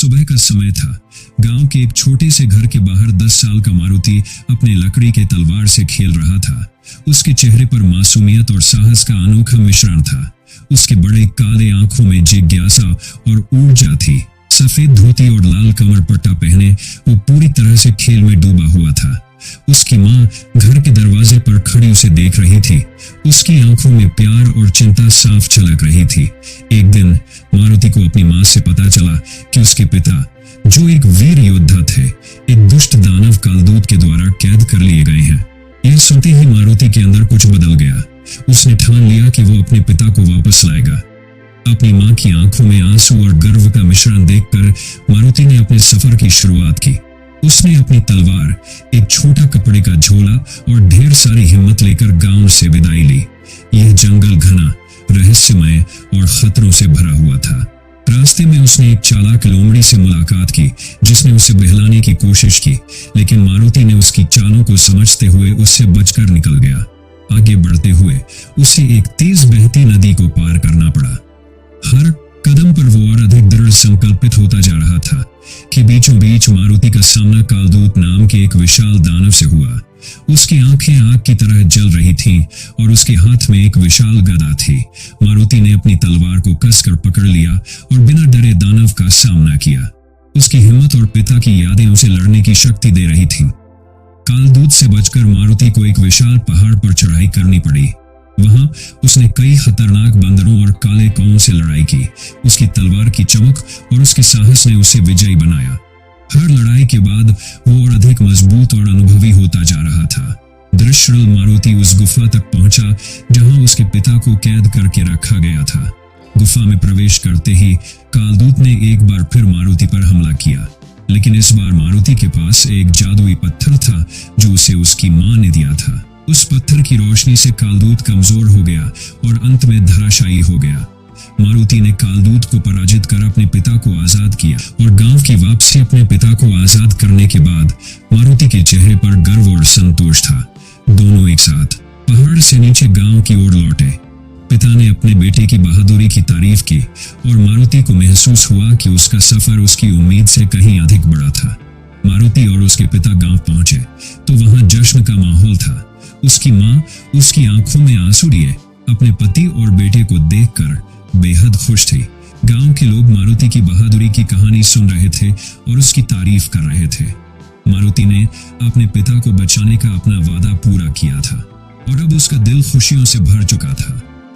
सुबह का समय था। गांव के एक छोटे से घर के बाहर 10 साल का मारुति अपने लकड़ी के तलवार से खेल रहा था। उसके चेहरे पर मासूमियत और साहस का अनोखा मिश्रण था। उसके बड़े काले आंखों में जिज्ञासा और ऊर्जा थी। सफेद धोती और लाल कमर पट्टा पहने वो पूरी तरह से खेल में डूबा हुआ था। उसकी माँ घर के दरवाजे पर खड़ी उसे देख रही थी। उसकी आंखों में प्यार और चिंता साफ झलक रही थी। एक दिन मारुति को अपनी माँ से पता चला कि उसके पिता, जो एक वीर योद्धा थे, एक दुष्ट दानव कालदूत के द्वारा कैद कर लिए गए हैं। यह सुनते ही मारुति के अंदर कुछ बदल गया। उसने ठान लिया कि वो अपने पिता को वापस लाएगा। अपनी माँ की आंखों में आंसू और गर्व का मिश्रण देखकर मारुति ने अपने सफर की शुरुआत की। उसने अपनी तलवार, एक छोटा कपड़े का झोला और ढेर सारी हिम्मत लेकर गांव से विदाई ली। यह जंगल घना, रहस्यमय और खतरों से भरा हुआ था। रास्ते में उसने एक चालाक लोमड़ी से मुलाकात की, जिसने उसे बहलाने की कोशिश की, लेकिन मारुति ने उसकी चालों को समझते हुए उससे बचकर निकल गया। आगे बढ़ते हुए उसे एक तेज बहती नदी को पार करना पड़ा। हर कदम पर वो और अधिक दृढ़ संकल्पित होता जा रहा था कि बीचों बीच मारुति का सामना कालदूत नाम के एक विशाल दानव से हुआ। उसकी आंखें आग की तरह जल रही थीं और उसके हाथ में एक विशाल गदा थी। मारुति ने अपनी तलवार को कसकर पकड़ लिया और बिना डरे दानव का सामना किया। उसकी हिम्मत और पिता की यादें उसे लड़ने की शक्ति दे रही थीं। कालदूत से बचकर मारुति को एक विशाल पहाड़ पर चढ़ाई करनी पड़ी। वहां उसने कई खतरनाक बंदरों और काले कौओं से लड़ाई की। उसकी तलवार की चमक और उसके साहस ने उसे विजयी बनाया। हर लड़ाई के बाद वो और अधिक मजबूत और अनुभवी होता जा रहा था। दृश्यशील मारुति उस गुफा तक पहुंचा जहां उसके पिता को कैद करके रखा गया था। गुफा में प्रवेश करते ही कालदूत ने एक बार फिर मारुति पर हमला किया, लेकिन इस बार मारुति के पास एक जादुई पत्थर था जो उसे उसकी मां ने दिया था। उस पत्थर की रोशनी से कालदूत कमजोर हो गया और अंत में धराशायी हो गया। मारुति ने कालदूत को पराजित कर अपने पिता को आजाद किया और गांव की वापसी अपने पिता को आजाद करने के बाद मारुति के चेहरे पर गर्व और संतोष था। दोनों एक साथ पहाड़ से नीचे गांव की ओर लौटे। पिता ने अपने बेटे की बहादुरी की तारीफ की और मारुति को महसूस हुआ कि उसका सफर उसकी उम्मीद से कहीं अधिक बड़ा था। मारुति और उसके पिता गांव पहुंचे तो वहां जश्न का माहौल था। उसकी मां उसकी आंखों में आंसू लिए अपने पति और बेटे को देखकर बेहद खुश थी। गांव के लोग मारुति की बहादुरी की कहानी सुन रहे थे और उसकी तारीफ कर रहे थे। मारुति ने अपने पिता को बचाने का अपना वादा पूरा किया था और अब उसका दिल खुशियों से भर चुका था।